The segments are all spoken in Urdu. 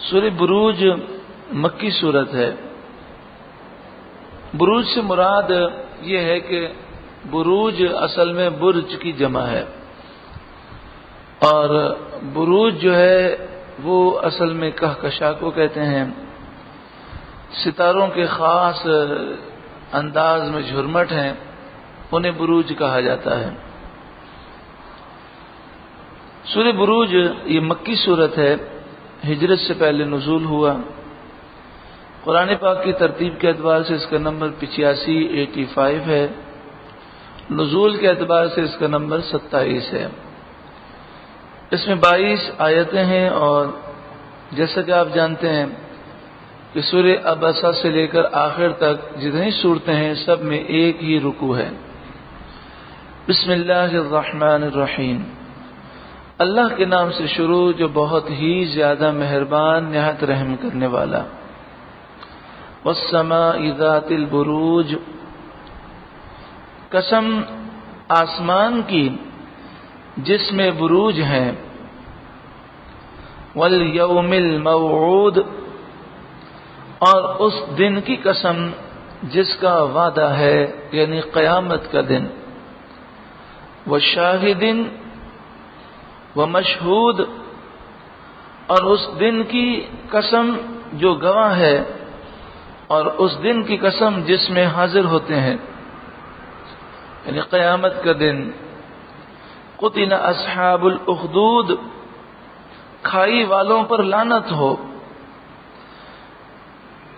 سورہ بروج مکی صورت ہے۔ بروج سے مراد یہ ہے کہ بروج اصل میں برج کی جمع ہے، اور بروج جو ہے وہ اصل میں کہکشاں کو کہتے ہیں۔ ستاروں کے خاص انداز میں جھرمٹ ہیں، انہیں بروج کہا جاتا ہے۔ سورہ بروج یہ مکی صورت ہے، ہجرت سے پہلے نزول ہوا۔ قرآن پاک کی ترتیب کے اعتبار سے اس کا نمبر 85 ہے، نزول کے اعتبار سے اس کا نمبر 27 ہے۔ اس میں 22 آیتیں ہیں، اور جیسا کہ آپ جانتے ہیں کہ سورہ عبسہ سے لے کر آخر تک جتنی صورتیں ہیں سب میں ایک ہی رکوع ہے۔ بسم اللہ الرحمن الرحیم، اللہ کے نام سے شروع جو بہت ہی زیادہ مہربان نہایت رحم کرنے والا۔ والسماء ذات البروج، قسم آسمان کی جس میں بروج ہیں۔ والیوم الموعود، اور اس دن کی قسم جس کا وعدہ ہے، یعنی قیامت کا دن۔ وشاہد ومشہود، اور اس دن کی قسم جو گواہ ہے، اور اس دن کی قسم جس میں حاضر ہوتے ہیں، یعنی قیامت کا دن۔ قتل اصحاب الاخدود، کھائی والوں پر لعنت ہو۔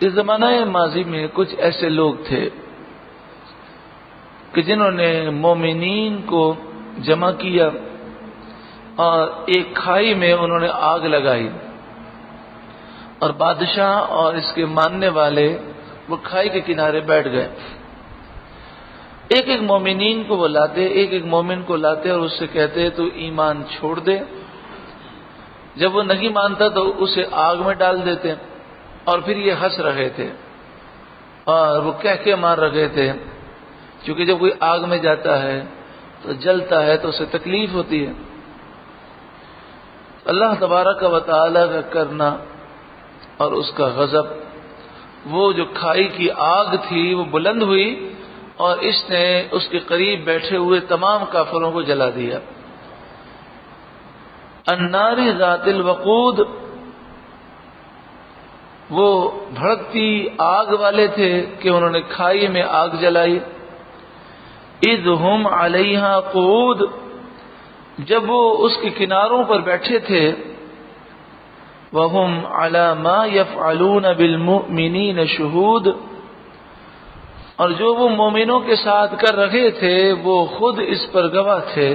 اس زمانہ ماضی میں کچھ ایسے لوگ تھے کہ جنہوں نے مومنین کو جمع کیا اور ایک کھائی میں انہوں نے آگ لگائی، اور بادشاہ اور اس کے ماننے والے وہ کھائی کے کنارے بیٹھ گئے۔ ایک ایک مومنین کو وہ لاتے، ایک ایک مومن کو لاتے اور اس سے کہتے تو ایمان چھوڑ دے۔ جب وہ نہیں مانتا تو اسے آگ میں ڈال دیتے، اور پھر یہ ہنس رہے تھے اور وہ کہہ کے مار رہے تھے، کیونکہ جب کوئی آگ میں جاتا ہے تو جلتا ہے تو اسے تکلیف ہوتی ہے۔ اللہ تبارک و تعالی کا کرنا اور اس کا غضب، وہ جو کھائی کی آگ تھی وہ بلند ہوئی اور اس نے اس کے قریب بیٹھے ہوئے تمام کافروں کو جلا دیا۔ النار ذات الوقود، وہ بھڑکتی آگ والے تھے کہ انہوں نے کھائی میں آگ جلائی۔ اذ ہم علیہا قعود، جب وہ اس کے کناروں پر بیٹھے تھے۔ وہم علی ما یفعلون بالمؤمنین شہود، اور جو وہ مومنوں کے ساتھ کر رہے تھے وہ خود اس پر گواہ تھے۔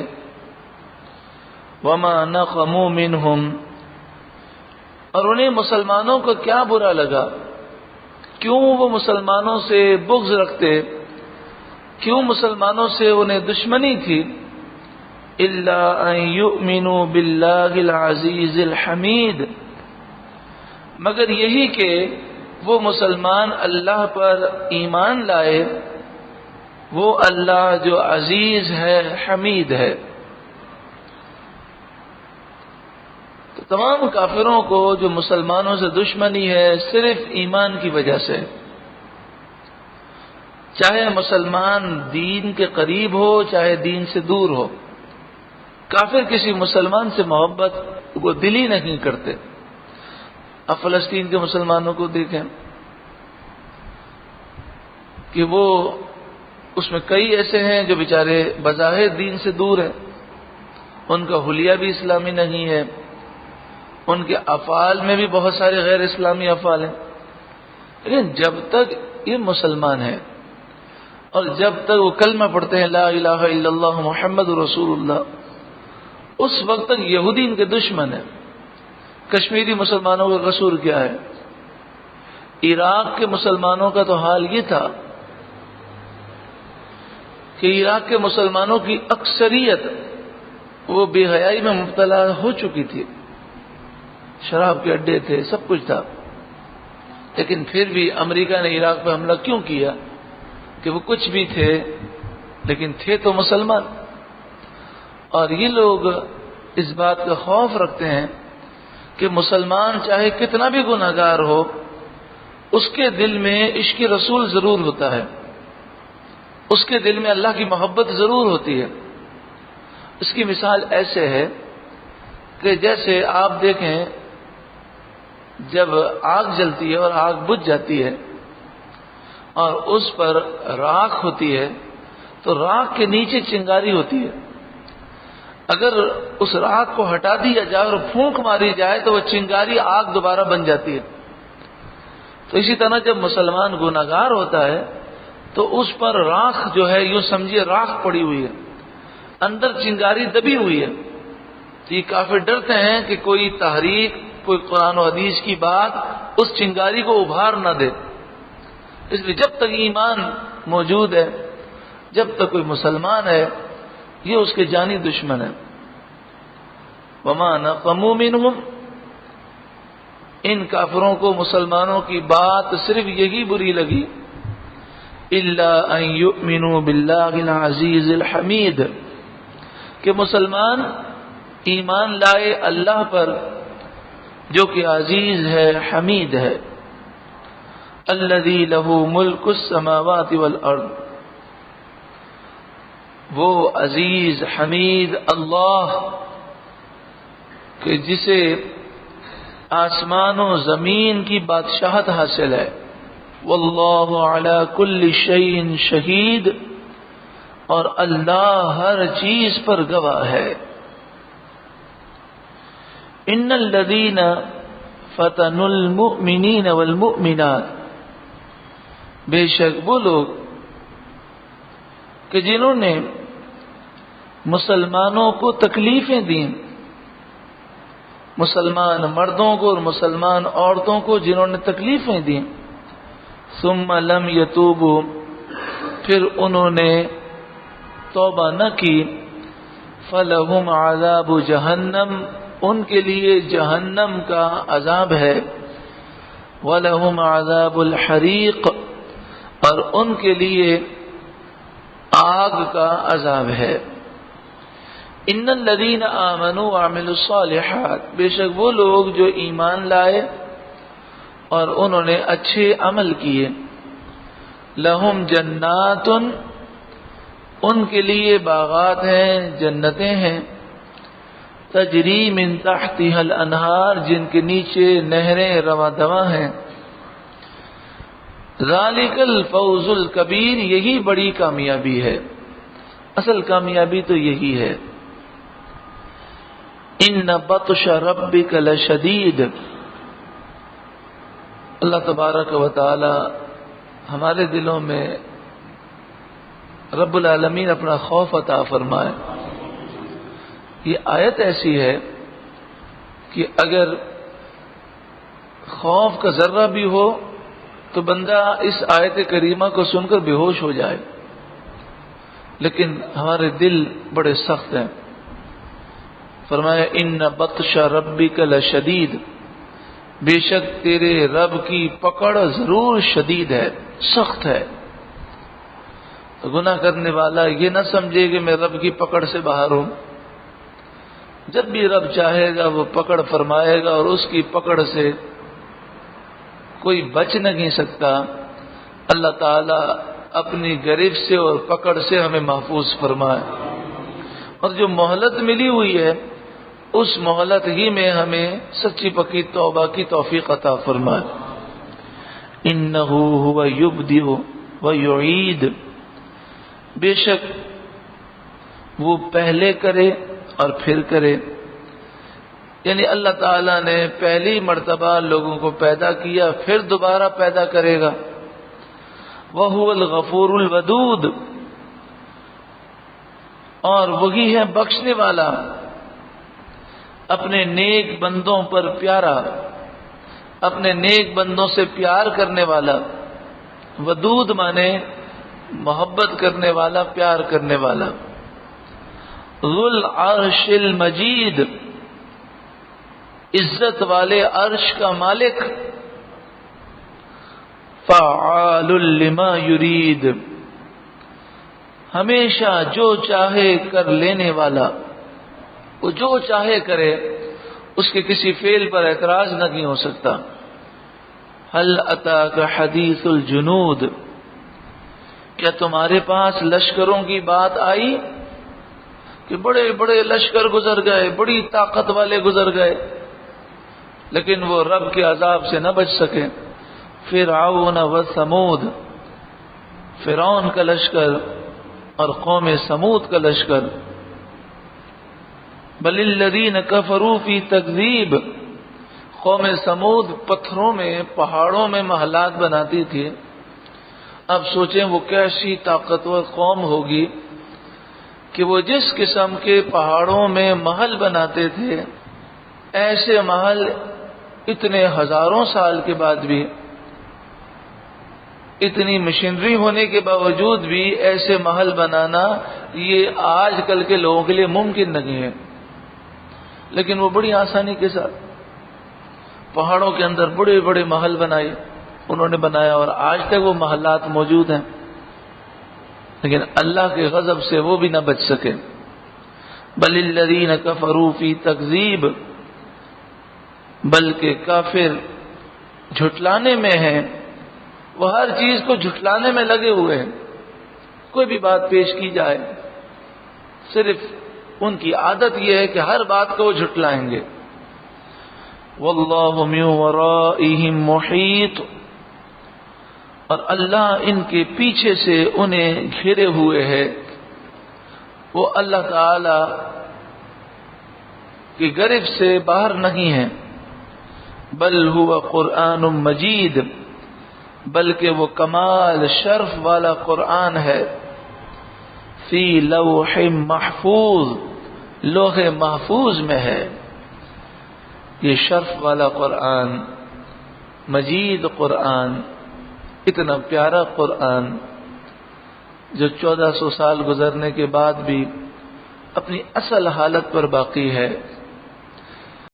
وما نقموا منہم، اور انہیں مسلمانوں کو کیا برا لگا، کیوں وہ مسلمانوں سے بغض رکھتے، کیوں مسلمانوں سے انہیں دشمنی تھی۔ الا ان یؤمنوا باللہ العزیز الحمید، مگر یہی کہ وہ مسلمان اللہ پر ایمان لائے، وہ اللہ جو عزیز ہے حمید ہے۔ تو تمام کافروں کو جو مسلمانوں سے دشمنی ہے صرف ایمان کی وجہ سے، چاہے مسلمان دین کے قریب ہو چاہے دین سے دور ہو، کافر کسی مسلمان سے محبت کو دل ہی نہیں کرتے۔ اب فلسطین کے مسلمانوں کو دیکھیں کہ وہ اس میں کئی ایسے ہیں جو بیچارے بظاہر دین سے دور ہیں، ان کا حلیہ بھی اسلامی نہیں ہے، ان کے افعال میں بھی بہت سارے غیر اسلامی افعال ہیں، لیکن جب تک یہ مسلمان ہیں اور جب تک وہ کلمہ پڑھتے ہیں لا الہ الا اللہ محمد رسول اللہ، اس وقت تک یہودی ان کے دشمن ہیں۔ کشمیری مسلمانوں کا قصور کیا ہے؟ عراق کے مسلمانوں کا تو حال یہ تھا کہ عراق کے مسلمانوں کی اکثریت وہ بے حیائی میں مبتلا ہو چکی تھی، شراب کے اڈے تھے، سب کچھ تھا، لیکن پھر بھی امریکہ نے عراق پہ حملہ کیوں کیا؟ کہ وہ کچھ بھی تھے لیکن تھے تو مسلمان۔ اور یہ لوگ اس بات کا خوف رکھتے ہیں کہ مسلمان چاہے کتنا بھی گناہگار ہو، اس کے دل میں عشق رسول ضرور ہوتا ہے، اس کے دل میں اللہ کی محبت ضرور ہوتی ہے۔ اس کی مثال ایسے ہے کہ جیسے آپ دیکھیں جب آگ جلتی ہے اور آگ بجھ جاتی ہے اور اس پر راکھ ہوتی ہے تو راکھ کے نیچے چنگاری ہوتی ہے، اگر اس راکھ کو ہٹا دیا جائے اور پھونک ماری جائے تو وہ چنگاری آگ دوبارہ بن جاتی ہے۔ تو اسی طرح جب مسلمان گناہگار ہوتا ہے تو اس پر راکھ جو ہے، یوں سمجھیے راکھ پڑی ہوئی ہے، اندر چنگاری دبی ہوئی ہے، تو یہ کافر ڈرتے ہیں کہ کوئی تحریک، کوئی قرآن و حدیث کی بات اس چنگاری کو ابھار نہ دے۔ اس لیے جب تک ایمان موجود ہے، جب تک کوئی مسلمان ہے، یہ اس کے جانی دشمن ہے۔ وَمَا نَقَمُوا مِنْهُمْ، ان کافروں کو مسلمانوں کی بات صرف یہی بری لگی، إِلَّا أَن يُؤْمِنُوا بِاللَّهِ الْعَزِيزِ الْحَمِيدِ، کہ مسلمان ایمان لائے اللہ پر جو کہ عزیز ہے، حمید ہے۔ الذی لہ ملک السماوات والارض، وہ عزیز حمید اللہ کہ جسے آسمان و زمین کی بادشاہت حاصل ہے۔ واللہ علی کل شیء شہید، اور اللہ ہر چیز پر گواہ ہے۔ ان الذین فتنوا المؤمنین والمؤمنات، بے شک وہ لوگ کہ جنہوں نے مسلمانوں کو تکلیفیں دیں، مسلمان مردوں کو اور مسلمان عورتوں کو جنہوں نے تکلیفیں دیں، ثم لم یتوبوا، پھر انہوں نے توبہ نہ کی، فلہم عذاب جہنم، ان کے لیے جہنم کا عذاب ہے، وَلَهُمْ عَذَابُ الْحَرِيقِ، اور ان کے لیے آگ کا عذاب ہے۔ ان الذین آمنوا وعملوا الصالحات، بے شک وہ لوگ جو ایمان لائے اور انہوں نے اچھے عمل کیے، لہم جنات، ان کے لیے باغات ہیں، جنتیں ہیں، تجری من تحتها الانہار، جن کے نیچے نہریں رواں دواں ہیں، ذالک الفوز الکبیر، یہی بڑی کامیابی ہے، اصل کامیابی تو یہی ہے۔ ان بطش ربک لشدید، اللہ تبارک و تعالی ہمارے دلوں میں رب العالمین اپنا خوف عطا فرمائے۔ یہ آیت ایسی ہے کہ اگر خوف کا ذرہ بھی ہو تو بندہ اس آیت کریمہ کو سن کر بے ہوش ہو جائے، لیکن ہمارے دل بڑے سخت ہیں۔ فرمایا ان بطش ربک لشدید، بے شک تیرے رب کی پکڑ ضرور شدید ہے، سخت ہے۔ تو گناہ کرنے والا یہ نہ سمجھے کہ میں رب کی پکڑ سے باہر ہوں، جب بھی رب چاہے گا وہ پکڑ فرمائے گا، اور اس کی پکڑ سے کوئی بچ نہیں سکتا۔ اللہ تعالی اپنی گرفت سے اور پکڑ سے ہمیں محفوظ فرمائے، اور جو مہلت ملی ہوئی ہے اس مہلت ہی میں ہمیں سچی پکی توبہ کی توفیق عطا فرمائے۔ انہ هو یبدئ و یعید، بے شک وہ پہلے کرے اور پھر کرے، یعنی اللہ تعالیٰ نے پہلی مرتبہ لوگوں کو پیدا کیا، پھر دوبارہ پیدا کرے گا۔ وَهُوَ الْغَفُورُ الْوَدُودُ، اور وہی ہے بخشنے والا، اپنے نیک بندوں پر پیارا، اپنے نیک بندوں سے پیار کرنے والا۔ ودود مانے محبت کرنے والا، پیار کرنے والا۔ ذو العرش المجید، عزت والے عرش کا مالک۔ فعال لما یرید، ہمیشہ جو چاہے کر لینے والا، وہ جو چاہے کرے، اس کے کسی فعل پر اعتراض نہیں ہو سکتا. هل اتاک حدیث الجنود، کیا تمہارے پاس لشکروں کی بات آئی کہ بڑے بڑے لشکر گزر گئے، بڑی طاقت والے گزر گئے، لیکن وہ رب کے عذاب سے نہ بچ سکے. فرعون و ثمود، فرعون کا لشکر اور قوم سمود کا لشکر. بل الذین کفروا فی تکذیب، قوم سمود پتھروں میں، پہاڑوں میں محلات بناتی تھی. اب سوچیں وہ کیسی طاقتور قوم ہوگی کہ وہ جس قسم کے پہاڑوں میں محل بناتے تھے، ایسے محل اتنے ہزاروں سال کے بعد بھی، اتنی مشینری ہونے کے باوجود بھی ایسے محل بنانا یہ آج کل کے لوگوں کے لیے ممکن نہیں ہے. لیکن وہ بڑی آسانی کے ساتھ پہاڑوں کے اندر بڑے بڑے محل بنائے انہوں نے بنایا، اور آج تک وہ محلات موجود ہیں. لیکن اللہ کے غضب سے وہ بھی نہ بچ سکے. بل الذین کفروا فی تکذیب، بلکہ کافر جھٹلانے میں ہیں، وہ ہر چیز کو جھٹلانے میں لگے ہوئے ہیں. کوئی بھی بات پیش کی جائے، صرف ان کی عادت یہ ہے کہ ہر بات کو وہ جھٹلائیں گے. واللہ من ورائہم محیط، اور اللہ ان کے پیچھے سے انہیں گھیرے ہوئے ہے. وہ اللہ تعالی کی گرفت سے باہر نہیں ہے. بل هو قرآن مجید، بلکہ وہ کمال شرف والا قرآن ہے. فی لوح محفوظ، لوح محفوظ میں ہے. یہ شرف والا قرآن، مجید قرآن، اتنا پیارا قرآن جو 1400 سال گزرنے کے بعد بھی اپنی اصل حالت پر باقی ہے.